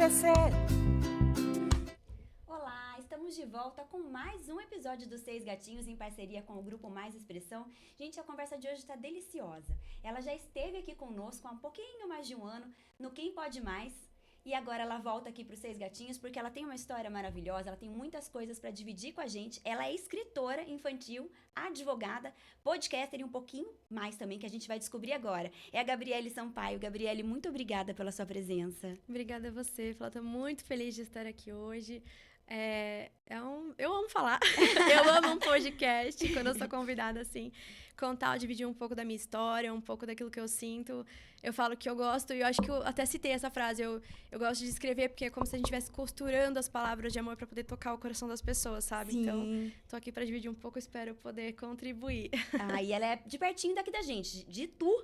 crescer. Olá, estamos de volta com mais um episódio dos Seis Gatinhos em parceria com o Grupo Mais Expressão. Gente, a conversa de hoje está deliciosa. Ela já esteve aqui conosco há um pouquinho mais de um ano no Quem Pode Mais. E agora ela volta aqui para os Seis Gatinhos porque ela tem uma história maravilhosa, ela tem muitas coisas para dividir com a gente. Ela é escritora infantil, advogada, podcaster e um pouquinho mais também que a gente vai descobrir agora. É a Gabriele Sampaio. Gabriele, muito obrigada pela sua presença. Obrigada a você, Flá. Tô muito feliz de estar aqui hoje. Eu amo falar, eu amo um podcast, quando eu sou convidada, assim, contar, dividir um pouco da minha história, um pouco daquilo que eu sinto. Eu falo que eu gosto, e eu acho que eu até citei essa frase, eu gosto de escrever porque é como se a gente estivesse costurando as palavras de amor para poder tocar o coração das pessoas, sabe? Sim. Então, tô aqui para dividir um pouco, espero poder contribuir. E ela é de pertinho daqui da gente, de Itu,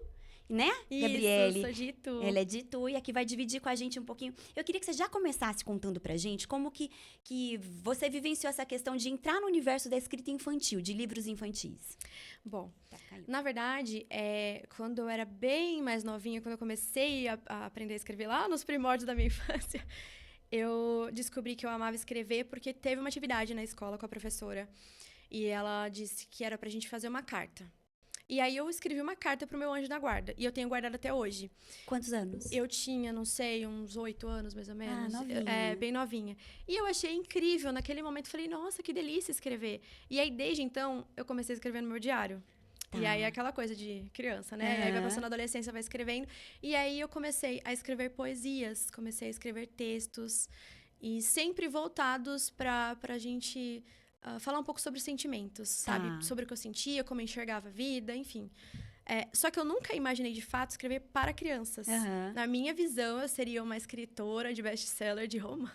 né, Isso, Gabriele? sou de Itu. Ela é de Itu e aqui vai dividir com a gente um pouquinho. Eu queria que você já começasse contando pra gente como que você vivenciou essa questão de entrar no universo da escrita infantil, de livros infantis. Bom, Caiu. na verdade, quando eu era bem mais novinha, quando eu comecei a aprender a escrever lá nos primórdios da minha infância, eu descobri que eu amava escrever porque teve uma atividade na escola com a professora e ela disse que era pra gente fazer uma carta. E aí eu escrevi uma carta pro meu anjo da guarda. E eu tenho guardado até hoje. Quantos anos? Eu tinha, não sei, uns 8 anos, mais ou menos. Novinha. Bem novinha. E eu achei incrível. Naquele momento, falei, nossa, que delícia escrever. E aí, desde então, eu comecei a escrever no meu diário. Tá. E aí, aquela coisa de criança, né? Uhum. Aí vai passando a adolescência, vai escrevendo. E aí, eu comecei a escrever poesias. Comecei a escrever textos. E sempre voltados pra gente... falar um pouco sobre sentimentos, sabe? Sobre o que eu sentia, como eu enxergava a vida, enfim. Só que eu nunca imaginei, de fato, escrever para crianças. Uhum. Na minha visão, eu seria uma escritora de best-seller de romance.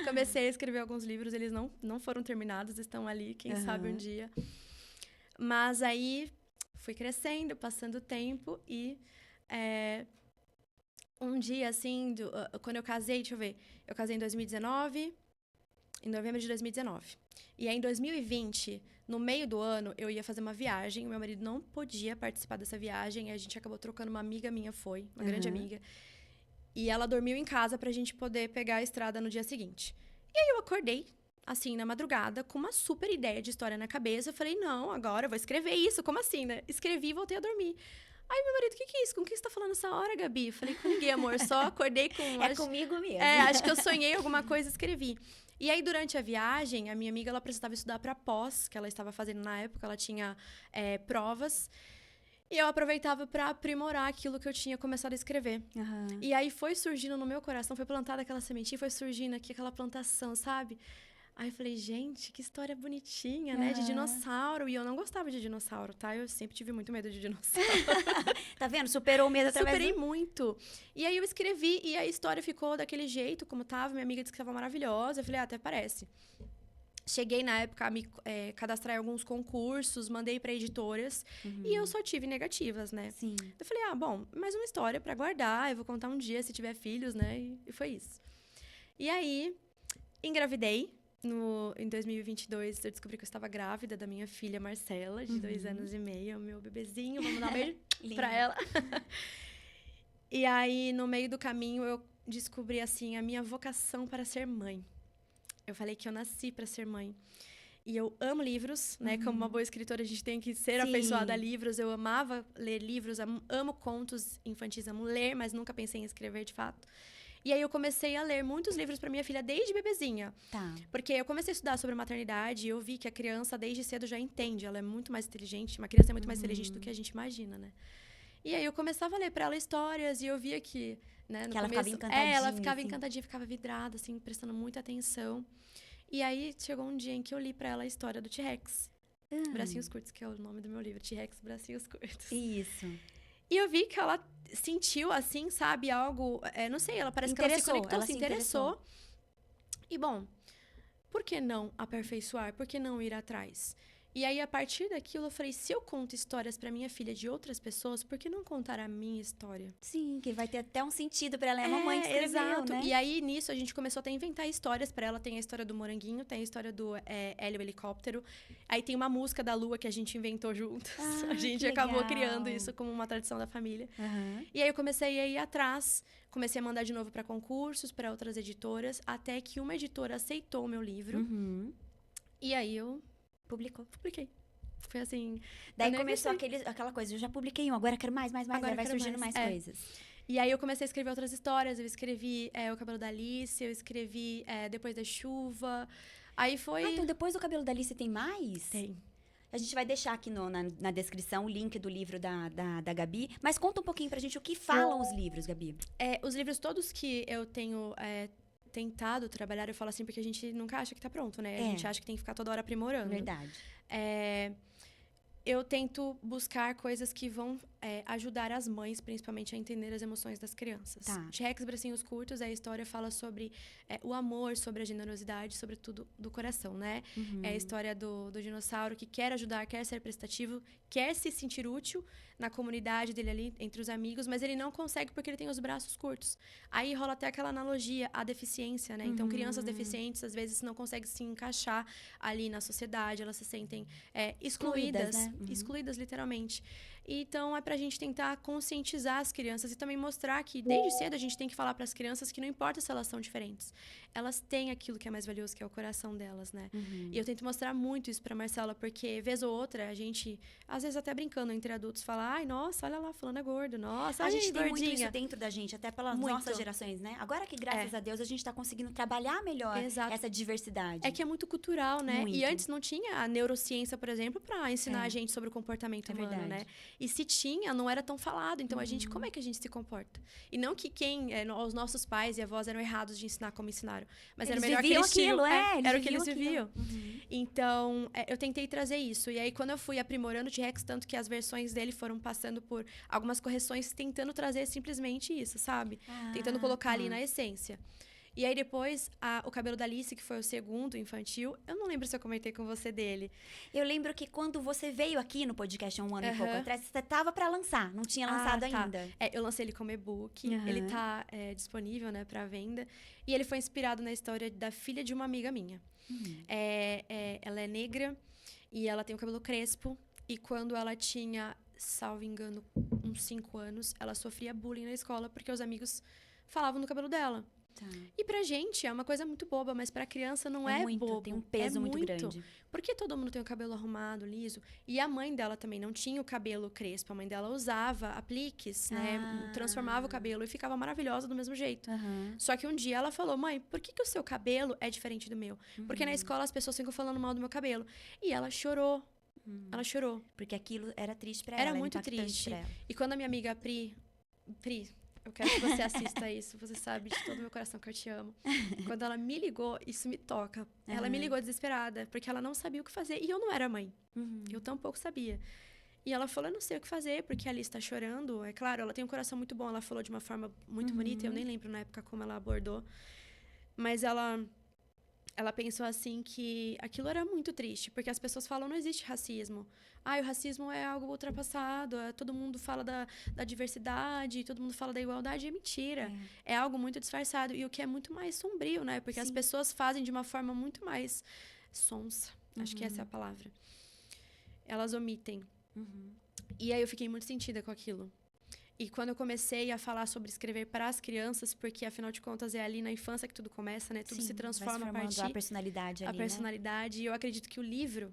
Comecei a escrever alguns livros, eles não foram terminados, estão ali, quem sabe um dia. Mas aí, fui crescendo, passando o tempo e... um dia, assim, quando eu casei, deixa eu ver, eu casei em 2019... em novembro de 2019. E aí, em 2020, no meio do ano, eu ia fazer uma viagem. O meu marido não podia participar dessa viagem. E a gente acabou trocando, uma amiga minha foi, uma grande amiga. E ela dormiu em casa pra gente poder pegar a estrada no dia seguinte. E aí, eu acordei, assim, na madrugada, com uma super ideia de história na cabeça. Eu falei, não, agora eu vou escrever isso. Como assim, né? Escrevi e voltei a dormir. Aí, meu marido, o que é isso? Com o que você tá falando essa hora, Gabi? Eu falei, com ninguém, amor. Só acordei com... Comigo mesmo. Acho que eu sonhei alguma coisa e escrevi. E aí, durante a viagem, a minha amiga, ela precisava estudar para pós, que ela estava fazendo na época, ela tinha provas. E eu aproveitava para aprimorar aquilo que eu tinha começado a escrever. E aí, foi surgindo no meu coração, foi plantada aquela sementinha, foi surgindo aqui aquela plantação, sabe? Aí eu falei, gente, que história bonitinha, né? De dinossauro. E eu não gostava de dinossauro, tá? Eu sempre tive muito medo de dinossauro. Tá vendo? Superou o medo através Superei muito. E aí eu escrevi e a história ficou daquele jeito, como tava. Minha amiga disse que tava maravilhosa. Eu falei, até parece. Cheguei, na época, a me cadastrar em alguns concursos, mandei pra editoras. E eu só tive negativas, né? Sim. Eu falei, bom, mais uma história pra guardar. Eu vou contar um dia, se tiver filhos, né? E foi isso. E aí, engravidei. Em 2022, eu descobri que eu estava grávida da minha filha Marcela, de 2 anos e meio, o meu bebezinho. Vamos dar um beijo pra ela. E aí, no meio do caminho, eu descobri, assim, a minha vocação para ser mãe. Eu falei que eu nasci para ser mãe. E eu amo livros, né? Como uma boa escritora, a gente tem que ser afeiçoada a livros. Eu amava ler livros, amo contos infantis, amo ler, mas nunca pensei em escrever, de fato. E aí, eu comecei a ler muitos livros para minha filha desde bebezinha. Tá. Porque eu comecei a estudar sobre maternidade e eu vi que a criança, desde cedo, já entende. Ela é muito mais inteligente. Uma criança é muito mais inteligente do que a gente imagina, né? E aí, eu começava a ler para ela histórias e eu via que, né, no que ela começo... ficava encantadinha. ela ficava assim. encantadinha, ficava vidrada, assim, prestando muita atenção. E aí, chegou um dia em que eu li para ela a história do T-Rex. Bracinhos Curtos, que é o nome do meu livro. T-Rex, Bracinhos Curtos. Isso. E eu vi que ela sentiu, assim, sabe, algo... não sei, ela parece que ela se conectou, se interessou. E, bom, por que não aperfeiçoar? Por que não ir atrás? E aí, a partir daquilo, eu falei, se eu conto histórias pra minha filha de outras pessoas, por que não contar a minha história? Sim, que vai ter até um sentido pra ela. É a mamãe que escreveu, exato. né? E aí, nisso, a gente começou até a inventar histórias pra ela. Tem a história do Moranguinho, tem a história do Hélio Helicóptero. Aí tem uma música da Lua que a gente inventou juntas. A gente que acabou legal. criando isso como uma tradição da família. Uhum. E aí, eu comecei a ir atrás. Comecei a mandar de novo pra concursos, pra outras editoras. Até que uma editora aceitou o meu livro. Uhum. E aí, eu Publiquei. Foi assim... Daí eu nem começou avisei. aquela coisa, eu já publiquei um, agora quero mais. Agora Aí vai quero surgindo mais mais. coisas. E aí eu comecei a escrever outras histórias. Eu escrevi O Cabelo da Alice, eu escrevi Depois da Chuva. Aí foi... Então depois do Cabelo da Alice tem mais? Tem. A gente vai deixar aqui na descrição o link do livro da Gabi. Mas conta um pouquinho pra gente o que falam os livros, Gabi. Os livros todos que eu tenho tentado trabalhar, eu falo assim, porque a gente nunca acha que tá pronto, né? A gente acha que tem que ficar toda hora aprimorando. Verdade. Eu tento buscar coisas que vão ajudar as mães, principalmente, a entender as emoções das crianças. Tá. T-Rex Bracinhos Curtos, a história fala sobre o amor, sobre a generosidade, sobretudo do coração, né? Uhum. É a história do dinossauro que quer ajudar, quer ser prestativo, quer se sentir útil na comunidade dele ali, entre os amigos, mas ele não consegue porque ele tem os braços curtos. Aí rola até aquela analogia à deficiência, né? Então, crianças deficientes, às vezes, não conseguem se encaixar ali na sociedade, elas se sentem excluídas, né? Excluídas, literalmente. Então, é pra gente tentar conscientizar as crianças e também mostrar que, desde cedo, a gente tem que falar pras crianças que não importa se elas são diferentes. Elas têm aquilo que é mais valioso, que é o coração delas, né? Uhum. E eu tento mostrar muito isso pra Marcela, porque, vez ou outra, a gente, às vezes até brincando entre adultos, fala, ai, nossa, olha lá, fulano é gordo, nossa, A gente tem gordinha. muito isso dentro da gente, até pelas nossas gerações, né? Agora que, graças a Deus, a gente tá conseguindo trabalhar melhor essa diversidade. É que é muito cultural, né? Muito. E antes não tinha a neurociência, por exemplo, pra ensinar a gente sobre o comportamento humano, verdade. né? E se tinha, não era tão falado. Então, a gente, como é que a gente se comporta? E não que os nossos pais e avós eram errados de ensinar como ensinaram. Mas Eles era melhor que viviam eles tinham. aquilo, Era o que eles viviam viviam. Então, eu tentei trazer isso. E aí, quando eu fui aprimorando o T-Rex, tanto que as versões dele foram passando por algumas correções, tentando trazer simplesmente isso, sabe? Tentando colocar ali na essência. E aí, depois, o Cabelo da Alice, que foi o segundo infantil, eu não lembro se eu comentei com você dele. Eu lembro que quando você veio aqui no podcast há um ano e pouco atrás, você tava pra lançar, não tinha lançado ainda. Eu lancei ele como e-book, ele tá disponível, né, pra venda. E ele foi inspirado na história da filha de uma amiga minha. Ela é negra e ela tem o cabelo crespo. E quando ela tinha, salvo engano, uns 5 anos, ela sofria bullying na escola porque os amigos falavam do cabelo dela. Tá. E pra gente é uma coisa muito boba, mas pra criança não é muito, bobo. tem um peso muito grande. Porque todo mundo tem o cabelo arrumado, liso. E a mãe dela também não tinha o cabelo crespo. A mãe dela usava apliques, né? Transformava o cabelo e ficava maravilhosa do mesmo jeito. Só que um dia ela falou, mãe, por que o seu cabelo é diferente do meu? Porque na escola as pessoas ficam falando mal do meu cabelo. E ela chorou. Ela chorou. Porque aquilo era triste pra ela. Era muito triste. E quando a minha amiga Pri, eu quero que você assista isso. Você sabe de todo o meu coração que eu te amo. Quando ela me ligou, isso me toca. Ela me ligou desesperada, porque ela não sabia o que fazer. E eu não era mãe. Eu tampouco sabia. E ela falou, eu não sei o que fazer, porque a Alice tá chorando. É claro, ela tem um coração muito bom. Ela falou de uma forma muito bonita. Eu nem lembro na época como ela abordou. Mas ela pensou assim que aquilo era muito triste, porque as pessoas falam, não existe racismo. O racismo é algo ultrapassado, todo mundo fala da diversidade, todo mundo fala da igualdade, é mentira. É algo muito disfarçado, e o que é muito mais sombrio, né? Porque as pessoas fazem de uma forma muito mais sonsa. Acho que essa é a palavra. Elas omitem. E aí eu fiquei muito sentida com aquilo. E quando eu comecei a falar sobre escrever para as crianças, porque afinal de contas é ali na infância que tudo começa, né? Tudo se transforma a partir a personalidade ali, a personalidade. E eu acredito que o livro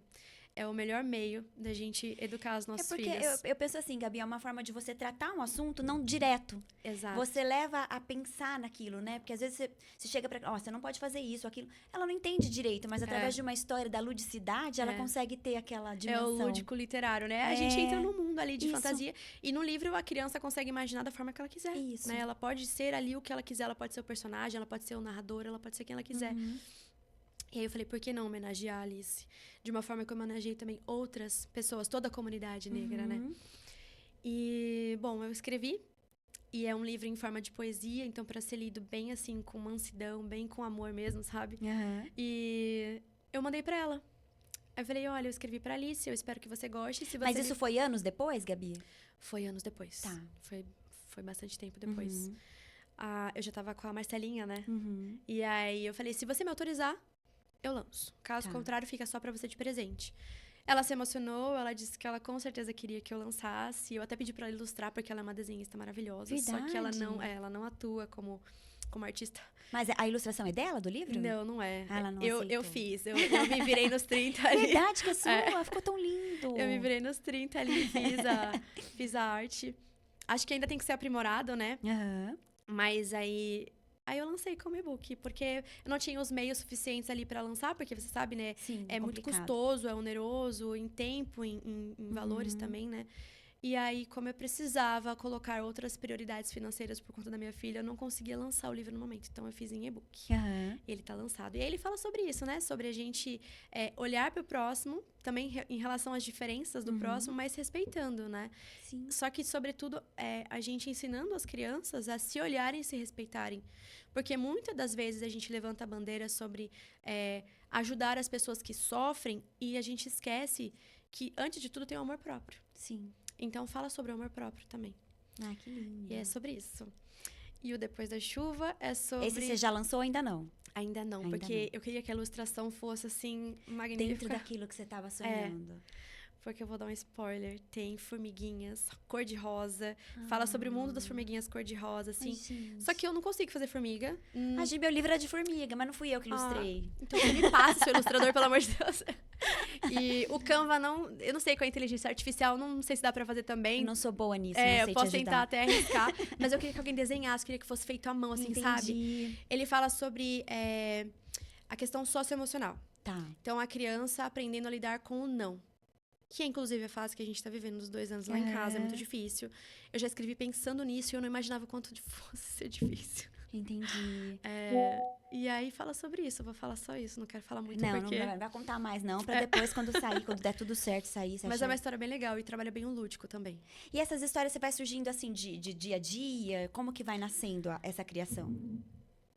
é o melhor meio da gente educar os nossos filhos. Porque eu penso assim, Gabi, é uma forma de você tratar um assunto não direto. Exato. Você leva a pensar naquilo, né? Porque às vezes você chega pra... você não pode fazer isso, aquilo. Ela não entende direito, mas através de uma história da ludicidade, ela consegue ter aquela dimensão. É o lúdico literário, né? A gente entra num mundo ali de fantasia. E no livro, a criança consegue imaginar da forma que ela quiser. Isso. Né? Ela pode ser ali o que ela quiser. Ela pode ser o personagem, ela pode ser o narrador, ela pode ser quem ela quiser. E aí eu falei, por que não homenagear a Alice? De uma forma que eu homenageei também outras pessoas, toda a comunidade negra, né? E, bom, eu escrevi. E é um livro em forma de poesia, então para ser lido bem assim, com mansidão, bem com amor mesmo, sabe? E eu mandei para ela. Aí eu falei, olha, eu escrevi pra Alice, eu espero que você goste. Se você Mas isso foi anos depois, Gabi? Foi anos depois. Tá. Foi bastante tempo depois. Uhum. Eu já tava com a Marcelinha, né? Uhum. E aí eu falei, se você me autorizar, eu lanço. Caso Tá. contrário, fica só pra você de presente. Ela se emocionou, ela disse que ela com certeza queria que eu lançasse. Eu até pedi pra ela ilustrar, porque ela é uma desenhista maravilhosa. Só que ela não atua como aartista. Mas a ilustração é dela, do livro? Não é. Ela não eu aceitou. fiz. Eu me virei nos 30 ali. Verdade que é sua, ficou tão lindo. Eu me virei nos 30 ali, fiz a arte. Acho que ainda tem que ser aprimorado, né? Aham. Mas aí eu lancei como e-book, porque eu não tinha os meios suficientes ali pra lançar, porque você sabe, né? Sim, É muito complicado. custoso, é oneroso, em tempo, em valores também, né? E aí, como eu precisava colocar outras prioridades financeiras por conta da minha filha, eu não conseguia lançar o livro no momento. Então, eu fiz em e-book. Aham. Ele tá lançado. E aí, ele fala sobre isso, né? Sobre a gente olhar pro próximo, também em relação às diferenças do próximo, mas respeitando, né? Sim. Só que, sobretudo, a gente ensinando as crianças a se olharem e se respeitarem. Porque muitas das vezes a gente levanta a bandeira sobre ajudar as pessoas que sofrem e a gente esquece que, antes de tudo, tem o amor próprio. Sim. Então, fala sobre o amor próprio também. Ah, que lindo. E é sobre isso. E o Depois da Chuva é sobre... Esse você já lançou ou ainda não? Ainda não, Ainda porque não. eu queria que a ilustração fosse, assim, Dentro magnífica. daquilo que você estava sonhando. Porque eu vou dar um spoiler. Tem formiguinhas cor-de-rosa. Fala sobre o mundo das formiguinhas cor-de-rosa, assim. Ai, gente. Só que eu não consigo fazer formiga. A Gi, meu livro é de formiga, mas não fui eu que ilustrei. Então você me passa, seu ilustrador, pelo amor de Deus. E o Canva não... Eu não sei com a inteligência artificial, não sei se dá pra fazer também. Eu não sou boa nisso, não eu sei posso te tentar ajudar. até arriscar. Mas eu queria que alguém desenhasse, queria que fosse feito à mão, assim, sabe? Entendi. Ele fala sobre a questão socioemocional. Tá. Então, a criança aprendendo a lidar com o não. Que é, inclusive, a fase que a gente tá vivendo nos 2 anos lá em casa. É muito difícil. Eu já escrevi pensando nisso e eu não imaginava o quanto fosse ser difícil. Entendi. E aí, fala sobre isso. Eu vou falar só isso. Não quero falar muito Não, porque... não vai contar mais, não. Pra depois, quando sair, quando der tudo certo, sair. Você Mas achar. é uma história bem legal e trabalha bem o lúdico também. E essas histórias, você vai surgindo, assim, de dia a dia? Como que vai nascendo essa criação?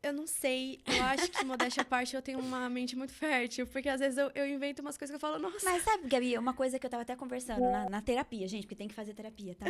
Eu não sei. Eu acho que, modéstia à parte, eu tenho uma mente muito fértil. Porque, às vezes, eu invento umas coisas que eu falo, nossa... Mas sabe, Gabi, uma coisa que eu tava até conversando na terapia, gente, porque tem que fazer terapia, tá?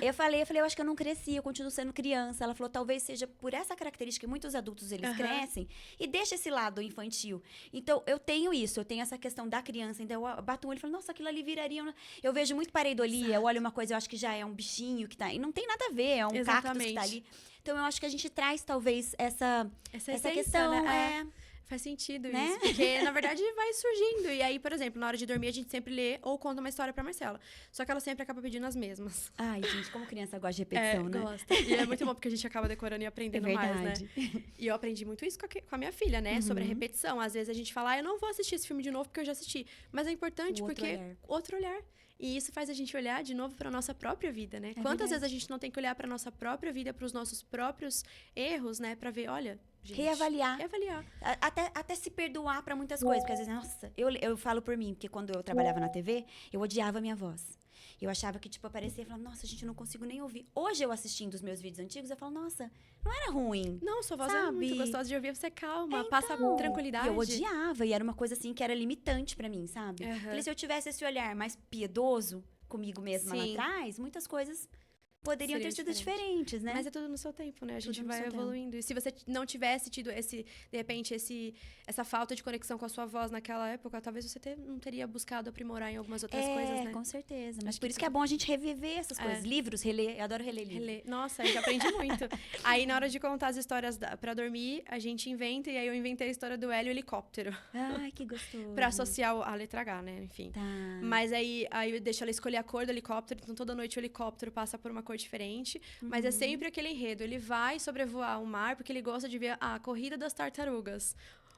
Eu falei, eu acho que eu não cresci, eu continuo sendo criança. Ela falou, talvez seja por essa característica que muitos adultos, eles crescem e deixa esse lado infantil. Então, eu tenho isso, eu tenho essa questão da criança. Então, eu bato um olho e falo, nossa, aquilo ali viraria... Eu vejo muito pareidolia, eu olho uma coisa, eu acho que já é um bichinho que tá... E não tem nada a ver, é um cactus que tá ali. Então, eu acho que a gente traz, talvez, essa essência, questão, né? Faz sentido Né? isso. Porque, na verdade, vai surgindo. E aí, por exemplo, na hora de dormir, a gente sempre lê ou conta uma história pra Marcela. Só que ela sempre acaba pedindo as mesmas. Ai, gente, como criança gosta de repetição, né? Gosta. E é muito bom, porque a gente acaba decorando e aprendendo mais, né? verdade. E eu aprendi muito isso com a minha filha, né? Sobre a repetição. Às vezes a gente fala, eu não vou assistir esse filme de novo porque eu já assisti. Mas é importante O outro porque... olhar. Outro olhar. E isso faz a gente olhar de novo para nossa própria vida, né? Quantas verdade. vezes a gente não tem que olhar para nossa própria vida, para os nossos próprios erros, né? Para ver, olha, gente... Reavaliar. Reavaliar. Até se perdoar pra muitas coisas. Porque às vezes, nossa, eu falo por mim, porque quando eu trabalhava na TV, eu odiava a minha voz. Eu achava que, tipo, aparecia e falava, nossa, gente, eu não consigo nem ouvir. Hoje, eu assistindo os meus vídeos antigos, eu falo, nossa, não era ruim. Não, sua voz é Sabe? muito gostosa de ouvir, você é calma, passa Então, tranquilidade. E eu odiava, e era uma coisa assim que era limitante pra mim, sabe? Falei, se eu tivesse esse olhar mais piedoso comigo mesma lá Sim. atrás, muitas coisas poderiam Seria ter sido diferentes, né? Mas é tudo no seu tempo, né? A gente Tudo no vai seu tempo. evoluindo. E se você não tivesse tido de repente, essa falta de conexão com a sua voz naquela época, talvez você não teria buscado aprimorar em algumas outras coisas, né? Com certeza. Mas Acho por que isso que é bom a gente reviver essas coisas. Livros, reler. Eu adoro reler livros. Nossa, eu já aprendi muito. Aí, na hora de contar as histórias pra dormir, a gente inventa, e aí eu inventei a história do Hélio Helicóptero. Ai, que gostoso. Pra associar a letra H, né? Enfim. Tá. Mas aí eu deixo ela escolher a cor do helicóptero, então toda noite o helicóptero passa por uma cor diferente. Mas é sempre aquele enredo. Ele vai sobrevoar o mar porque ele gosta de ver a corrida das tartarugas.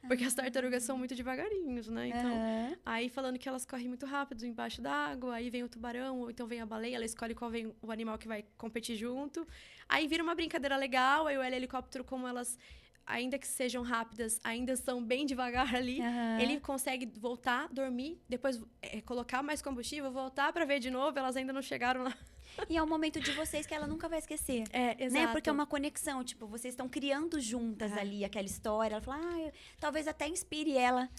Porque as tartarugas são muito devagarinhos, né? Então, aí falando que elas correm muito rápido embaixo d'água, aí vem o tubarão, ou então vem a baleia, ela escolhe qual vem o animal que vai competir junto. Aí vira uma brincadeira legal, aí o helicóptero, como elas ainda que sejam rápidas, ainda são bem devagar ali. Ele consegue voltar, dormir, depois colocar mais combustível, voltar pra ver de novo, elas ainda não chegaram lá. E é um momento de vocês que ela nunca vai esquecer. Exato. Né? Porque é uma conexão, tipo, vocês estão criando juntas ali aquela história. Ela fala, talvez até inspire ela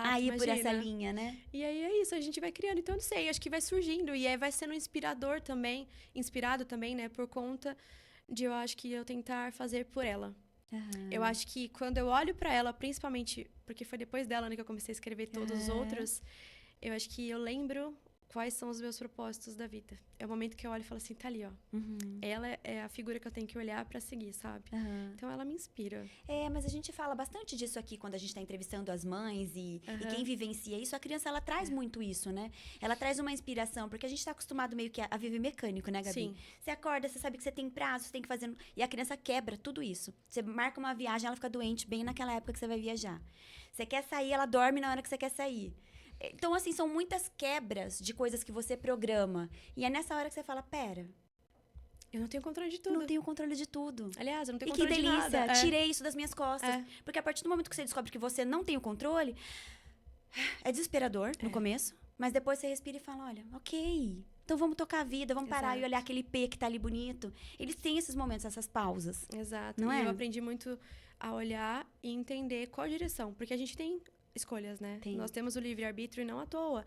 a ir por essa linha, né? E aí é isso, a gente vai criando. Então, não sei, acho que vai surgindo e vai sendo inspirado também, né? Por conta de, eu acho que eu tentar fazer por ela. Eu acho que quando eu olho pra ela, principalmente, porque foi depois dela, né, que eu comecei a escrever todos os outros, eu acho que eu lembro quais são os meus propósitos da vida. É o momento que eu olho e falo assim, tá ali, ó. Ela é a figura que eu tenho que olhar pra seguir, sabe? Então, ela me inspira. Mas a gente fala bastante disso aqui quando a gente tá entrevistando as mães e quem vivencia isso. A criança, ela traz muito isso, né? Ela traz uma inspiração, porque a gente tá acostumado meio que a viver mecânico, né, Gabi? Sim. Você acorda, você sabe que você tem prazo, você tem que fazer... E a criança quebra tudo isso. Você marca uma viagem, ela fica doente bem naquela época que você vai viajar. Você quer sair, ela dorme na hora que você quer sair. Então, assim, são muitas quebras de coisas que você programa. E é nessa hora que você fala, pera... Eu não tenho controle de tudo. Não tenho controle de tudo. Aliás, eu não tenho controle de nada. E que delícia, tirei isso das minhas costas. Porque a partir do momento que você descobre que você não tem o controle, é desesperador no começo. Mas depois você respira e fala, olha, ok, então vamos tocar a vida, vamos parar e olhar aquele P que tá ali bonito. Eles têm esses momentos, essas pausas. Exato. Não e é? eu aprendi muito a olhar e entender qual direção. Porque a gente tem escolhas, né? Nós temos o livre-arbítrio e não à toa.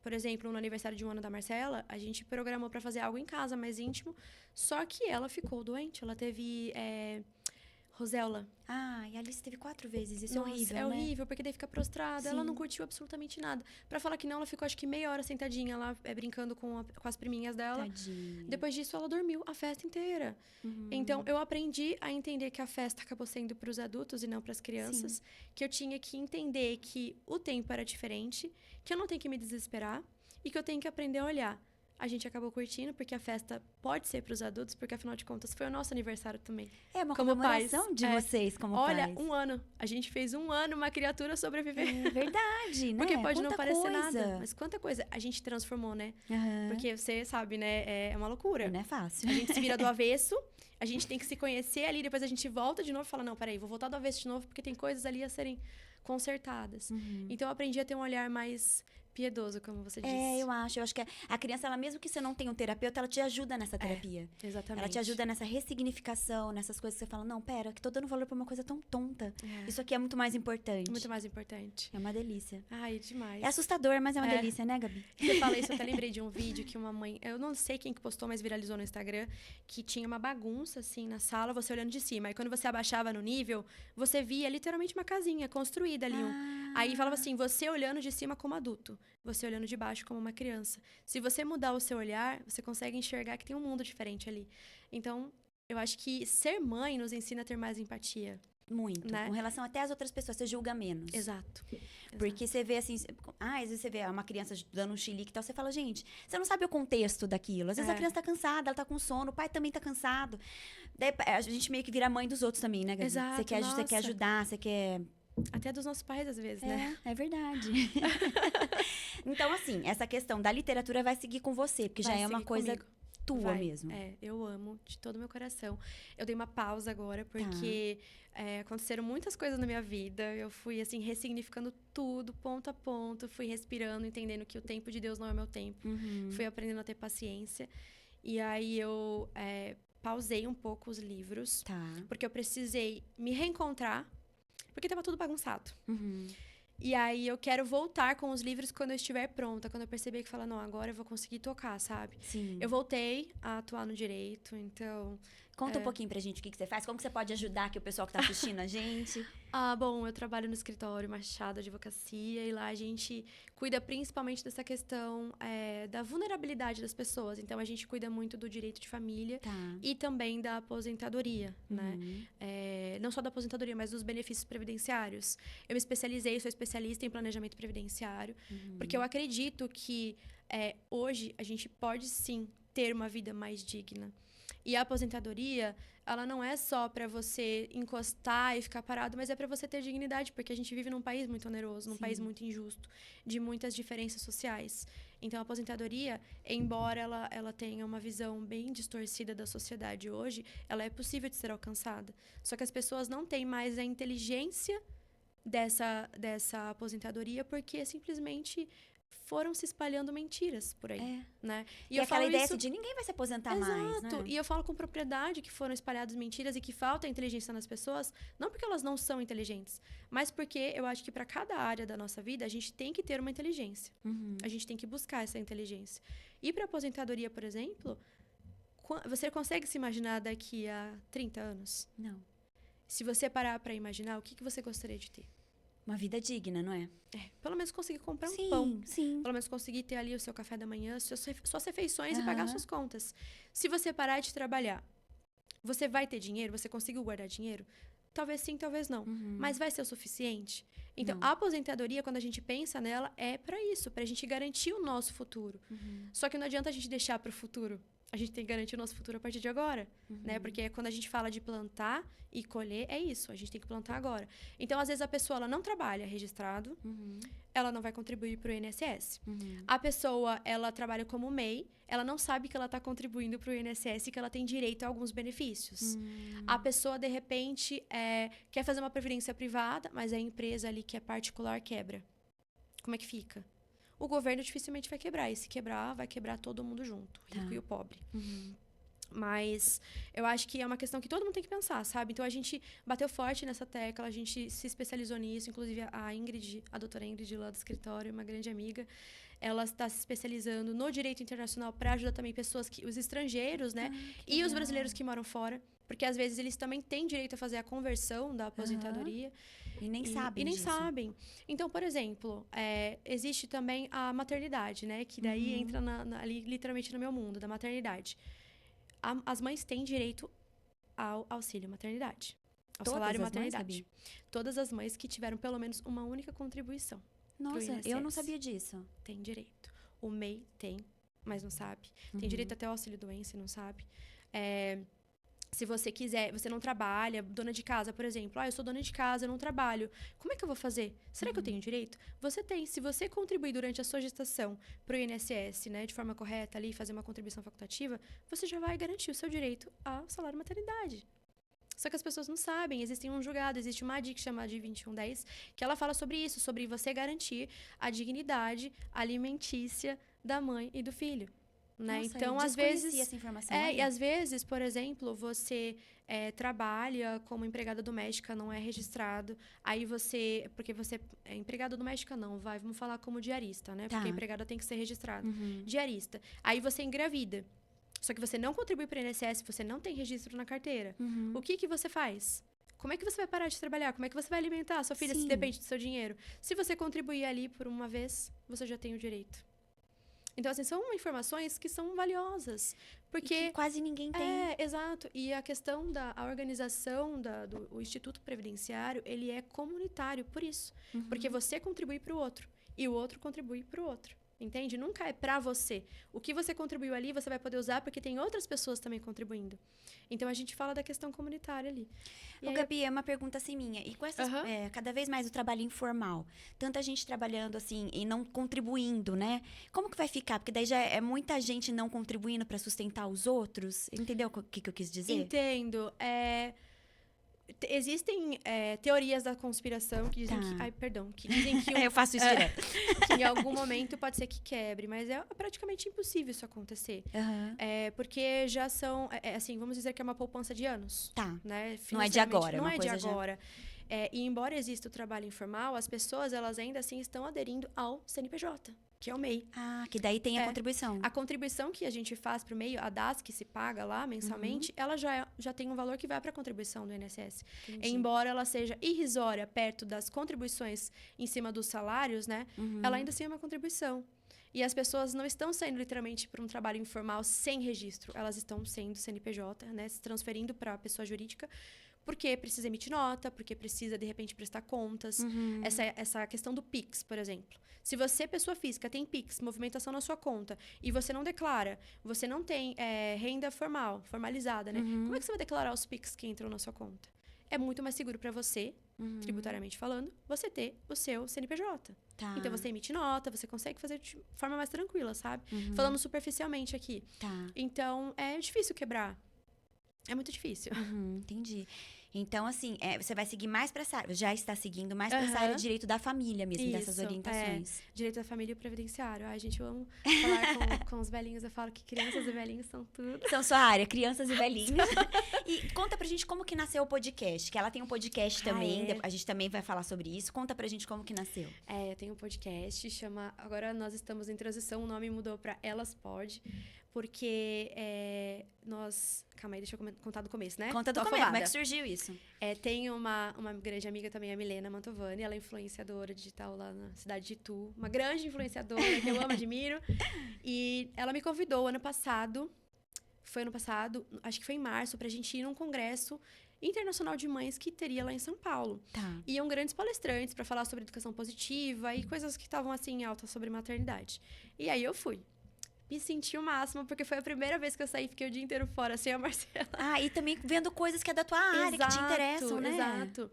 Por exemplo, no aniversário de 1 ano da Marcela, a gente programou pra fazer algo em casa, mais íntimo. Só que ela ficou doente. Ela teve roséola. E a Alice teve 4 vezes. Isso Nossa, é horrível, é né? horrível, porque daí fica prostrada. Sim. Ela não curtiu absolutamente nada. Pra falar que não, ela ficou acho que meia hora sentadinha lá, brincando com as priminhas dela. Tadinha. Depois disso, ela dormiu a festa inteira. Então, eu aprendi a entender que a festa acabou sendo pros adultos e não pras crianças. Que eu tinha que entender que o tempo era diferente, que eu não tenho que me desesperar e que eu tenho que aprender a olhar. A gente acabou curtindo, porque a festa pode ser pros adultos, porque afinal de contas foi o nosso aniversário também. É uma como comemoração pais. de vocês como Olha, pais. 1 ano. A gente fez 1 ano, uma criatura sobreviver. É verdade, né? Porque pode Quanta não parecer coisa. nada, mas quanta coisa a gente transformou, né? Porque você sabe, né? É uma loucura. Não é fácil. A gente se vira do avesso, a gente tem que se conhecer ali, depois a gente volta de novo e fala, não, peraí, vou voltar do avesso de novo, porque tem coisas ali a serem consertadas. Então, eu aprendi a ter um olhar mais piedoso, como você disse. Eu acho que a criança, ela mesmo que você não tenha um terapeuta, ela te ajuda nessa terapia. Exatamente. Ela te ajuda nessa ressignificação, nessas coisas que você fala, não, pera, que tô dando valor pra uma coisa tão tonta. Isso aqui é muito mais importante. Muito mais importante. É uma delícia. Ai, demais. É assustador, mas é uma delícia, né, Gabi? Você fala isso, eu até lembrei de um vídeo que uma mãe... Eu não sei quem que postou, mas viralizou no Instagram, que tinha uma bagunça, assim, na sala, você olhando de cima. Aí, quando você abaixava no nível, você via literalmente uma casinha construída ali. Aí, falava assim, você olhando de cima como adulto, você olhando de baixo como uma criança. Se você mudar o seu olhar, você consegue enxergar que tem um mundo diferente ali. Então, eu acho que ser mãe nos ensina a ter mais empatia. Muito. Né? Com relação até às outras pessoas, você julga menos. Exato. Porque você vê assim, às vezes você vê uma criança dando um chilique e tal, você fala, gente, você não sabe o contexto daquilo. Às vezes a criança tá cansada, ela tá com sono, o pai também tá cansado. Daí a gente meio que vira mãe dos outros também, né, Gabi? Exato, você quer ajudar, você quer... Até dos nossos pais, às vezes, né? É verdade. Então, assim, essa questão da literatura vai seguir com você, porque já é uma coisa tua mesmo. Eu amo de todo o meu coração. Eu dei uma pausa agora, porque aconteceram muitas coisas na minha vida. Eu fui, assim, ressignificando tudo, ponto a ponto. Fui respirando, entendendo que o tempo de Deus não é meu tempo. Fui aprendendo a ter paciência. E aí, eu pausei um pouco os livros. Porque eu precisei me reencontrar. Porque tava tudo bagunçado. E aí, eu quero voltar com os livros quando eu estiver pronta. Quando eu perceber que fala, não, agora eu vou conseguir tocar, sabe? Sim. Eu voltei a atuar no direito, então... Conta um pouquinho pra gente o que você faz. Como que você pode ajudar aqui o pessoal que tá assistindo a gente? Bom, eu trabalho no escritório Machado Advocacia. E lá a gente cuida principalmente dessa questão da vulnerabilidade das pessoas. Então, a gente cuida muito do direito de família. E também da aposentadoria, né? Não só da aposentadoria, mas dos benefícios previdenciários. Eu me especializei, sou especialista em planejamento previdenciário. Porque eu acredito que hoje a gente pode, sim, ter uma vida mais digna. E a aposentadoria, ela não é só para você encostar e ficar parado, mas é para você ter dignidade, porque a gente vive num país muito oneroso, num país muito injusto, de muitas diferenças sociais. Então, a aposentadoria, embora ela tenha uma visão bem distorcida da sociedade hoje, ela é possível de ser alcançada. Só que as pessoas não têm mais a inteligência dessa aposentadoria, porque simplesmente foram se espalhando mentiras por aí, né? E eu aquela ideia de ninguém vai se aposentar mais, né? E eu falo com propriedade que foram espalhadas mentiras e que falta inteligência nas pessoas, não porque elas não são inteligentes, mas porque eu acho que para cada área da nossa vida a gente tem que ter uma inteligência. A gente tem que buscar essa inteligência. E para aposentadoria, por exemplo, você consegue se imaginar daqui a 30 anos? Não. Se você parar para imaginar, o que você gostaria de ter? Uma vida digna, não é? Pelo menos conseguir comprar um pão. Sim. Pelo menos conseguir ter ali o seu café da manhã, suas refeições e pagar suas contas. Se você parar de trabalhar, você vai ter dinheiro? Você conseguiu guardar dinheiro? Talvez sim, talvez não. Mas vai ser o suficiente? Então, a aposentadoria, quando a gente pensa nela, é para isso. Para a gente garantir o nosso futuro. Só que não adianta a gente deixar para o futuro. A gente tem que garantir o nosso futuro a partir de agora, né? Porque quando a gente fala de plantar e colher, é isso. A gente tem que plantar agora. Então, às vezes, a pessoa ela não trabalha registrado, ela não vai contribuir para o INSS. A pessoa, ela trabalha como MEI, ela não sabe que ela está contribuindo para o INSS e que ela tem direito a alguns benefícios. A pessoa, de repente, quer fazer uma previdência privada, mas a empresa ali que é particular quebra. Como é que fica? O governo dificilmente vai quebrar. E se quebrar, vai quebrar todo mundo junto. O rico e o pobre. Mas eu acho que é uma questão que todo mundo tem que pensar, sabe? Então, a gente bateu forte nessa tecla, a gente se especializou nisso. Inclusive, a doutora Ingrid, lá do escritório, uma grande amiga, ela está se especializando no direito internacional para ajudar também pessoas, os estrangeiros, né? E os brasileiros que moram fora. Porque, às vezes, eles também têm direito a fazer a conversão da aposentadoria. E nem sabem disso. Sabem. Então, por exemplo, existe também a maternidade, né? Que daí entra ali, literalmente, no meu mundo, da maternidade. As mães têm direito ao auxílio maternidade. Ao salário maternidade. Todas as mães que tiveram pelo menos uma única contribuição. Nossa, eu não sabia disso. Tem direito. O MEI tem, mas não sabe. Tem direito até ao auxílio doença e não sabe. Se você quiser, você não trabalha, dona de casa, por exemplo. Eu sou dona de casa, eu não trabalho. Como é que eu vou fazer? Será que eu tenho direito? Você tem. Se você contribuir durante a sua gestação para o INSS, né, de forma correta ali, fazer uma contribuição facultativa, você já vai garantir o seu direito ao salário maternidade. Só que as pessoas não sabem. Existe um julgado, existe uma ADI que chama de 2110, que ela fala sobre isso, sobre você garantir a dignidade alimentícia da mãe e do filho. Né? Nossa, então, eu às vezes essa informação e às vezes, por exemplo, você trabalha como empregada doméstica, não é registrado, aí porque você é empregada doméstica não, vamos falar como diarista, né? Porque a empregada tem que ser registrada. Diarista. Aí você engravida. Só que você não contribui para o INSS, você não tem registro na carteira. O que você faz? Como é que você vai parar de trabalhar? Como é que você vai alimentar a sua filha se depende do seu dinheiro? Se você contribuir ali por uma vez, você já tem o direito. Então, assim, são informações que são valiosas. Porque que quase ninguém tem. Exato. E a questão da organização do Instituto Previdenciário, ele é comunitário, por isso. Porque você contribui para o outro. E o outro contribui para o outro. Entende? Nunca é para você. O que você contribuiu ali, você vai poder usar porque tem outras pessoas também contribuindo. Então, a gente fala da questão comunitária ali. Gabi, é uma pergunta assim minha. E com essas, cada vez mais o trabalho informal, tanta gente trabalhando assim e não contribuindo, né? Como que vai ficar? Porque daí já é muita gente não contribuindo para sustentar os outros. Entendeu o que eu quis dizer? Entendo. Existem teorias da conspiração que dizem que dizem que eu faço isso direto. Que em algum momento pode ser que quebre, mas é praticamente impossível isso acontecer. Porque já são, assim, vamos dizer que é uma poupança de anos. Né? Não é de agora. Não é de agora. E embora exista o trabalho informal, as pessoas, elas ainda assim estão aderindo ao CNPJ, que é o MEI. Que daí tem a contribuição. A contribuição que a gente faz para o MEI, a DAS, que se paga lá mensalmente, ela já tem um valor que vai para a contribuição do INSS. Entendi. Embora ela seja irrisória perto das contribuições em cima dos salários, né? Ela ainda assim é uma contribuição. E as pessoas não estão saindo literalmente para um trabalho informal sem registro. Elas estão sendo CNPJ, né? Se transferindo para a pessoa jurídica Porque precisa emitir nota, porque precisa, de repente, prestar contas. Essa questão do Pix, por exemplo. Se você, pessoa física, tem Pix, movimentação na sua conta, e você não declara, você não tem renda formalizada, né? Como é que você vai declarar os Pix que entram na sua conta? É muito mais seguro para você, tributariamente falando, você ter o seu CNPJ. Tá. Então, você emite nota, você consegue fazer de forma mais tranquila, sabe? Falando superficialmente aqui. Tá. Então, é difícil quebrar. É muito difícil. Entendi. Então, assim, você vai seguir mais pra essa área. Já está seguindo mais pra essa área de direito da família mesmo, dessas orientações. Direito da família e o previdenciário. Ai, gente, eu amo falar com os velhinhos. Eu falo que crianças e velhinhos são tudo. São sua área, crianças e velhinhos. E conta pra gente como que nasceu o podcast. Que ela tem um podcast também. A gente também vai falar sobre isso. Conta pra gente como que nasceu. Eu tenho um podcast, chama... Agora nós estamos em transição, o nome mudou pra Elas Pod. Porque nós... Calma aí, deixa eu contar do começo, né? Conta do começo, como é que surgiu isso? Tem uma grande amiga também, a Milena Mantovani. Ela é influenciadora digital lá na cidade de Itu. Uma grande influenciadora que eu amo, admiro. E ela me convidou ano passado, acho que foi em março, pra gente ir num congresso internacional de mães que teria lá em São Paulo. Tá. Iam grandes palestrantes pra falar sobre educação positiva e coisas que estavam assim em alta sobre maternidade. E aí eu fui. Me senti o máximo, porque foi a primeira vez que eu saí, fiquei o dia inteiro fora, sem a Marcela. E também vendo coisas que é da tua área, que te interessam, né? Exato.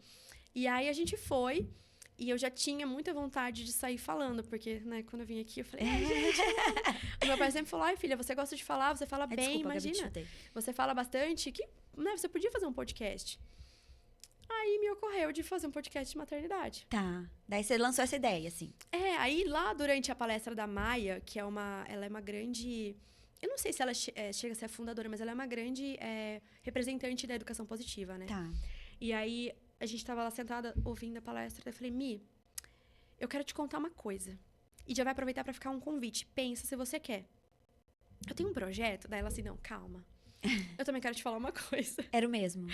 E aí a gente foi, e eu já tinha muita vontade de sair falando, porque, né, quando eu vim aqui, eu falei, gente... O meu pai sempre falou, filha, você gosta de falar, você fala bem, desculpa, imagina. Você fala bastante, que, né, você podia fazer um podcast. Aí me ocorreu de fazer um podcast de maternidade. Tá. Daí você lançou essa ideia, assim. Aí lá durante a palestra da Maia, que ela é uma grande... Eu não sei se ela chega a ser a fundadora, mas ela é uma grande representante da educação positiva, né? Tá. E aí a gente tava lá sentada ouvindo a palestra, daí eu falei, Mi, eu quero te contar uma coisa. E já vai aproveitar pra ficar um convite. Pensa se você quer. Eu tenho um projeto, daí ela assim, não, calma. Eu também quero te falar uma coisa. Era o mesmo.